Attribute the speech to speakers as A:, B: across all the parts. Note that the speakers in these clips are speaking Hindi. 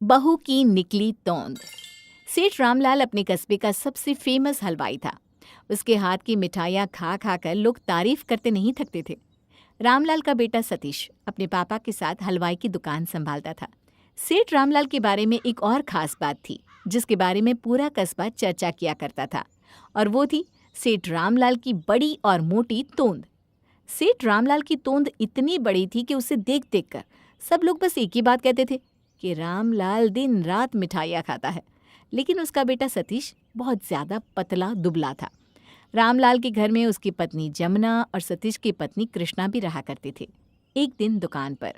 A: बहू की निकली तोंद। सेठ रामलाल अपने कस्बे का सबसे फेमस हलवाई था। उसके हाथ की मिठाइयाँ खा खा कर लोग तारीफ करते नहीं थकते थे। रामलाल का बेटा सतीश अपने पापा के साथ हलवाई की दुकान संभालता था। सेठ रामलाल के बारे में एक और खास बात थी, जिसके बारे में पूरा कस्बा चर्चा किया करता था, और वो थी सेठ रामलाल की बड़ी और मोटी तोंद। सेठ रामलाल की तोंद इतनी बड़ी थी कि उसे देख देख कर सब लोग बस एक ही बात कहते थे कि रामलाल दिन रात मिठाइयाँ खाता है। लेकिन उसका बेटा सतीश बहुत ज्यादा पतला दुबला था। रामलाल के घर में उसकी पत्नी जमुना और सतीश की पत्नी कृष्णा भी रहा करते थे। एक दिन दुकान पर,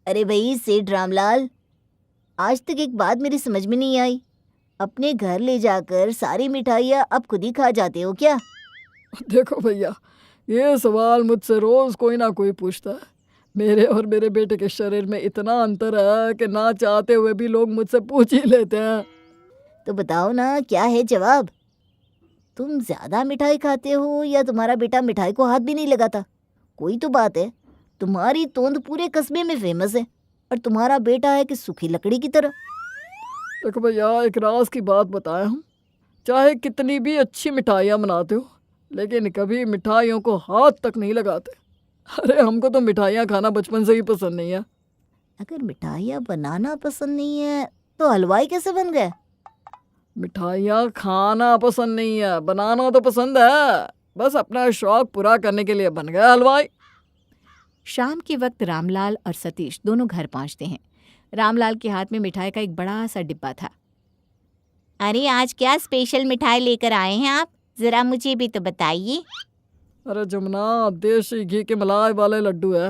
B: अरे भाई सेठ रामलाल, आज तक एक बात मेरी समझ में नहीं आई। अपने घर ले जाकर सारी मिठाइयाँ अब खुद ही खा जाते हो क्या?
C: देखो भैया, ये सवाल मुझसे रोज कोई ना कोई पूछता है। मेरे और मेरे बेटे के शरीर में इतना अंतर है कि ना चाहते हुए भी लोग मुझसे पूछ ही लेते हैं।
B: तो बताओ ना, क्या है जवाब? तुम ज्यादा मिठाई खाते हो या तुम्हारा बेटा मिठाई को हाथ भी नहीं लगाता? कोई तो बात है। तुम्हारी तोंद पूरे कस्बे में फेमस है और तुम्हारा बेटा है कि सूखी लकड़ी की तरह।
C: देखो भैया, एक राज की बात बताया हूँ। चाहे कितनी भी अच्छी मिठाइयाँ बनाते हो, लेकिन कभी मिठाइयों को हाथ तक नहीं लगाते। अरे हमको तो मिठाइयाँ खाना बचपन से ही पसंद नहीं है।
B: अगर मिठाइयाँ बनाना पसंद नहीं है तो हलवाई कैसे बन गए?
C: मिठाइयाँ खाना पसंद नहीं है, बनाना तो पसंद है। बस अपना शौक पूरा करने के लिए बन गया हलवाई।
A: शाम के वक्त रामलाल और सतीश दोनों घर पहुंचते हैं। रामलाल के हाथ में मिठाई का एक बड़ा सा डिब्बा था।
D: अरे आज क्या स्पेशल मिठाई लेकर आए हैं आप? जरा मुझे भी तो बताइए।
C: अरे जमुना, देसी घी के मलाई वाले लड्डू है।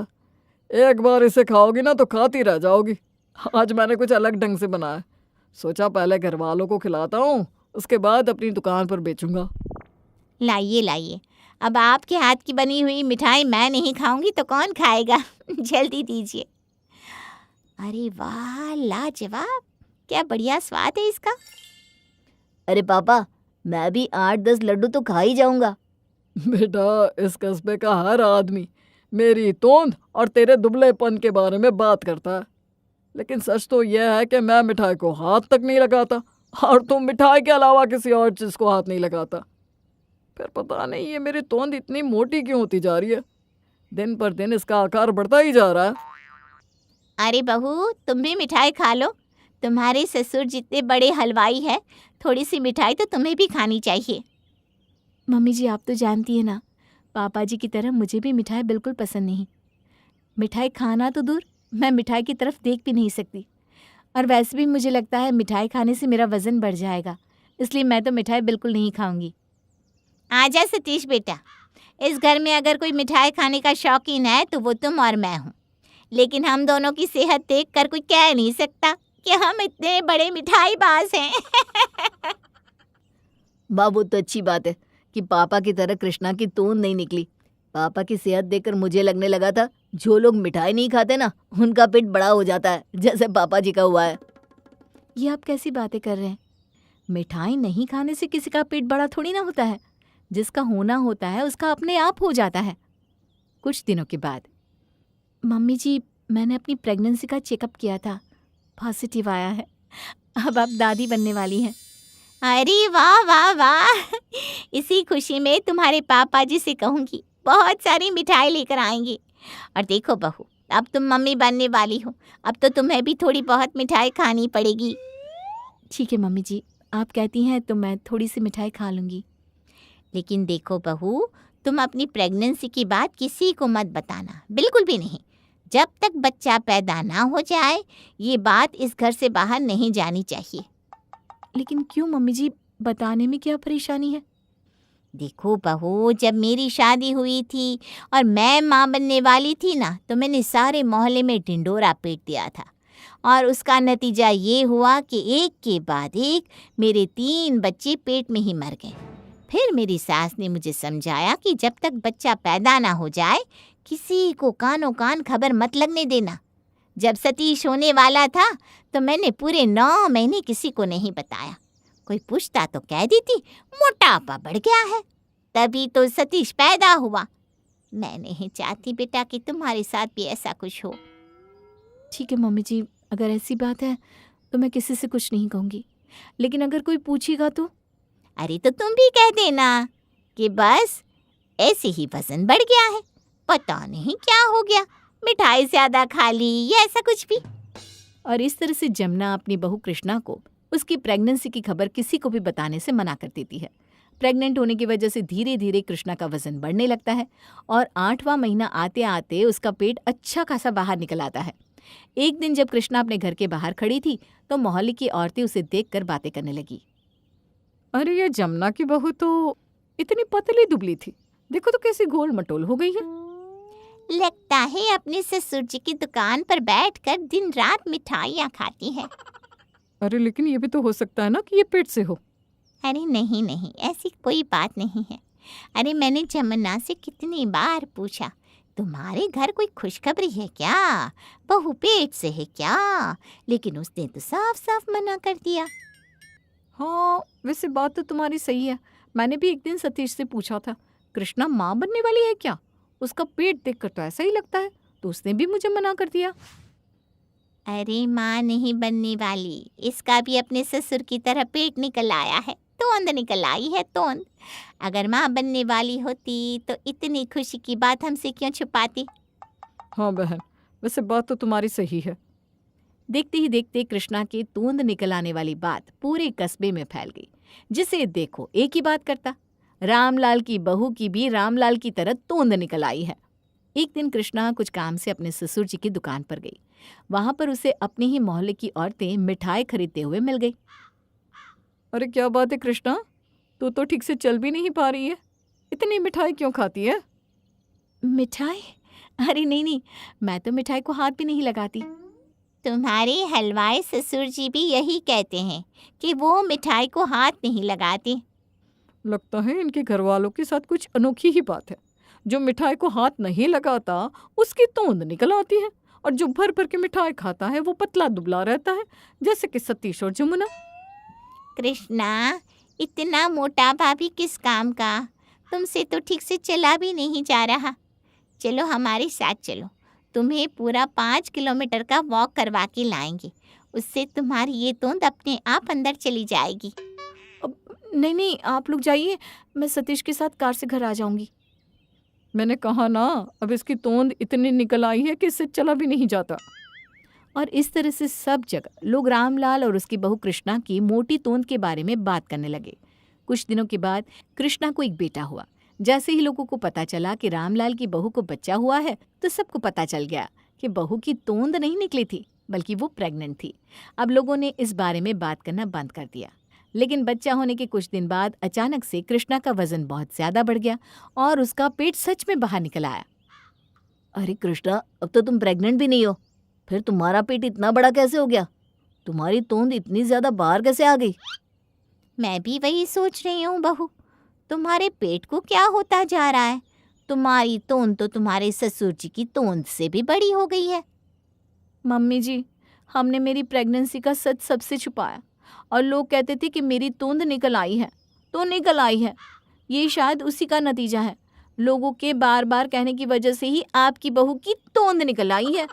C: एक बार इसे खाओगी ना तो खाती रह जाओगी। आज मैंने कुछ अलग ढंग से बनाया। सोचा पहले घर वालों को खिलाता हूँ, उसके बाद अपनी दुकान पर बेचूंगा।
D: लाइए लाइए, अब आपके हाथ की बनी हुई मिठाई मैं नहीं खाऊंगी तो कौन खाएगा? जल्दी दीजिए। अरे वाह, लाजवाब! क्या बढ़िया स्वाद है इसका।
B: अरे पापा, मैं भी 8-10 लड्डू तो खा ही जाऊंगा।
C: बेटा, इस कस्बे का हर आदमी मेरी तोंद और तेरे दुबलेपन के बारे में बात करता है, लेकिन सच तो यह है कि मैं मिठाई को हाथ तक नहीं लगाता, और तुम मिठाई के अलावा किसी और चीज को हाथ नहीं लगाता। फिर पता नहीं ये मेरी तोंद इतनी मोटी क्यों होती जा रही है। दिन पर दिन इसका आकार बढ़ता ही जा रहा है।
D: अरे बहू, तुम भी मिठाई खा लो। तुम्हारे ससुर जितने बड़े हलवाई है, थोड़ी सी मिठाई तो तुम्हें भी खानी चाहिए।
A: मम्मी जी, आप तो जानती है ना, पापा जी की तरह मुझे भी मिठाई बिल्कुल पसंद नहीं। मिठाई खाना तो दूर, मैं मिठाई की तरफ देख भी नहीं सकती। और वैसे भी मुझे लगता है मिठाई खाने से मेरा वज़न बढ़ जाएगा, इसलिए मैं तो मिठाई बिल्कुल नहीं खाऊंगी।
D: आजा सतीश बेटा, इस घर में अगर कोई मिठाई खाने का शौकीन है तो वो तुम और मैं हूँ। लेकिन हम दोनों की सेहत देखकर कोई कह नहीं सकता कि हम इतने बड़े मिठाईबाज हैं।
B: बाबू, तो अच्छी बात है कि पापा की तरह कृष्णा की तोंद नहीं निकली। पापा की सेहत देखकर मुझे लगने लगा था जो लोग मिठाई नहीं खाते ना, उनका पेट बड़ा हो जाता है, जैसे पापा जी का हुआ है।
A: ये आप कैसी बातें कर रहे हैं? मिठाई नहीं खाने से किसी का पेट बड़ा थोड़ी ना होता है। जिसका होना होता है उसका अपने आप हो जाता है। कुछ दिनों के बाद, मम्मी जी, मैंने अपनी प्रेगनेंसी का चेकअप किया था, पॉजिटिव आया है। अब आप दादी बनने वाली हैं।
D: अरे वाह वाह वाह! इसी खुशी में तुम्हारे पापा जी से कहूँगी बहुत सारी मिठाई लेकर आएंगी। और देखो बहू, अब तुम मम्मी बनने वाली हो, अब तो तुम्हें भी थोड़ी बहुत मिठाई खानी पड़ेगी।
A: ठीक है मम्मी जी, आप कहती हैं तो मैं थोड़ी सी मिठाई खा लूँगी।
D: लेकिन देखो बहू, तुम अपनी प्रेगनेंसी की बात किसी को मत बताना, बिल्कुल भी नहीं। जब तक बच्चा पैदा ना हो जाए, ये बात इस घर से बाहर नहीं जानी चाहिए।
A: लेकिन क्यों मम्मी जी, बताने में क्या परेशानी है?
D: देखो बहू, जब मेरी शादी हुई थी और मैं माँ बनने वाली थी ना, तो मैंने सारे मोहल्ले में ढिंढोरा पीट दिया था। और उसका नतीजा ये हुआ कि एक के बाद एक मेरे 3 बच्चे पेट में ही मर गए। फिर मेरी सास ने मुझे समझाया कि जब तक बच्चा पैदा ना हो जाए, किसी को कानों कान खबर मत लगने देना। जब सतीश होने वाला था तो मैंने पूरे 9 महीने किसी को नहीं बताया। कोई पूछता तो कह देती मोटापा बढ़ गया है, तभी तो सतीश पैदा हुआ। मैं नहीं चाहती बेटा कि तुम्हारे साथ भी ऐसा कुछ हो।
A: ठीक है मम्मी जी, अगर ऐसी बात है तो मैं किसी से कुछ नहीं कहूँगी, लेकिन अगर कोई पूछेगा तो?
D: अरे तो तुम भी कह देना कि बस ऐसे ही वजन बढ़ गया है, पता नहीं क्या हो गया, मिठाई ज्यादा खा ली या ऐसा कुछ भी।
A: और इस तरह से जमुना अपनी बहू कृष्णा को उसकी प्रेगनेंसी की खबर किसी को भी बताने से मना कर देती है। प्रेग्नेंट होने की वजह से धीरे धीरे कृष्णा का वजन बढ़ने लगता है और 8वां महीना आते आते उसका पेट अच्छा खासा बाहर निकल आता है। एक दिन जब कृष्णा अपने घर के बाहर खड़ी थी तो मोहल्ले की औरतें उसे देखकर बातें करने लगी।
C: अरे ये जमुना की बहू तो इतनी पतली दुबली थी, देखो तो कैसी गोल मटोल हो गई है।
D: लगता है अपने ससुर जी की दुकान पर बैठकर दिन रात मिठाइयाँ खाती है।
C: अरे लेकिन ये भी तो हो सकता है ना कि ये पेट से हो।
D: अरे नहीं नहीं, ऐसी कोई बात नहीं है। अरे मैंने जमुना से कितनी बार पूछा, तुम्हारे घर कोई खुशखबरी है क्या, बहू पेट से है क्या, लेकिन उसने तो साफ साफ मना कर दिया।
A: हाँ, वैसे बात तो तुम्हारी सही है। मैंने भी एक दिन सतीश से पूछा था, कृष्णा माँ बनने वाली है क्या? उसका पेट देखकर तो ऐसा ही लगता है, तो उसने भी मुझे मना कर दिया।
D: अरे माँ नहीं बनने वाली, इसका भी अपने ससुर की तरह पेट निकल आया है, तोंद निकल आई है तोंद। अगर माँ बनने वाली होती तो इतनी खुशी की बात हमसे क्यों छुपाती।
C: हाँ बहन, वैसे बात तो तुम्हारी सही है।
A: देखते ही देखते कृष्णा के तोंद निकल आने वाली बात पूरे कस्बे में फैल गई। जिसे देखो एक ही बात करता, रामलाल की बहू की भी रामलाल की तरह तोंद निकल आई है। एक दिन कृष्णा कुछ काम से अपने ससुर जी की दुकान पर गई। वहां पर उसे अपने ही मोहल्ले की औरतें मिठाई खरीदते हुए मिल गई।
C: अरे क्या बात है कृष्णा, तू तो ठीक से चल भी नहीं पा रही है, इतनी मिठाई क्यों खाती है?
A: मिठाई? अरे नहीं नहीं, मैं तो मिठाई को हाथ भी नहीं लगाती।
D: तुम्हारे हलवाई ससुर जी भी यही कहते हैं कि वो मिठाई को हाथ नहीं लगाते।
C: लगता है इनके घर वालों के साथ कुछ अनोखी ही बात है। जो मिठाई को हाथ नहीं लगाता उसकी तोंद निकल आती है, और जो भर भर के मिठाई खाता है वो पतला दुबला रहता है, जैसे कि सतीश और जमुना।
D: कृष्णा, इतना मोटापा भी किस काम का, तुमसे तो ठीक से चला भी नहीं जा रहा। चलो हमारे साथ चलो, तुम्हें पूरा 5 किलोमीटर का वॉक करवा के लाएंगे, उससे तुम्हारी ये तोंद अपने आप अंदर चली जाएगी।
A: अब नहीं नहीं, आप लोग जाइए, मैं सतीश के साथ कार से घर आ जाऊंगी।
C: मैंने कहा ना, अब इसकी तोंद इतनी निकल आई है कि इससे चला भी नहीं जाता।
A: और इस तरह से सब जगह लोग रामलाल और उसकी बहू कृष्णा की मोटी तोंद के बारे में बात करने लगे। कुछ दिनों के बाद कृष्णा को एक बेटा हुआ। जैसे ही लोगों को पता चला कि रामलाल की बहू को बच्चा हुआ है तो सबको पता चल गया कि बहू की तोंद नहीं निकली थी, बल्कि वो प्रेग्नेंट थी। अब लोगों ने इस बारे में बात करना बंद कर दिया। लेकिन बच्चा होने के कुछ दिन बाद अचानक से कृष्णा का वजन बहुत ज्यादा बढ़ गया और उसका पेट सच में बाहर निकल आया।
B: अरे कृष्णा, अब तो तुम प्रेग्नेंट भी नहीं हो, फिर तुम्हारा पेट इतना बड़ा कैसे हो गया? तुम्हारी तोंद इतनी ज्यादा बाहर कैसे आ गई?
D: मैं भी वही सोच रही हूँ बहू, तुम्हारे पेट को क्या होता जा रहा है? तुम्हारी तोंद तो तुम्हारे ससुर जी की तोंद से भी बड़ी हो गई है।
A: मम्मी जी, हमने मेरी प्रेगनेंसी का सच सबसे छुपाया और लोग कहते थे कि मेरी तोंद निकल आई है, तो निकल आई है। ये शायद उसी का नतीजा है। लोगों के बार बार कहने की वजह से ही आपकी बहू की तोंद निकल आई है।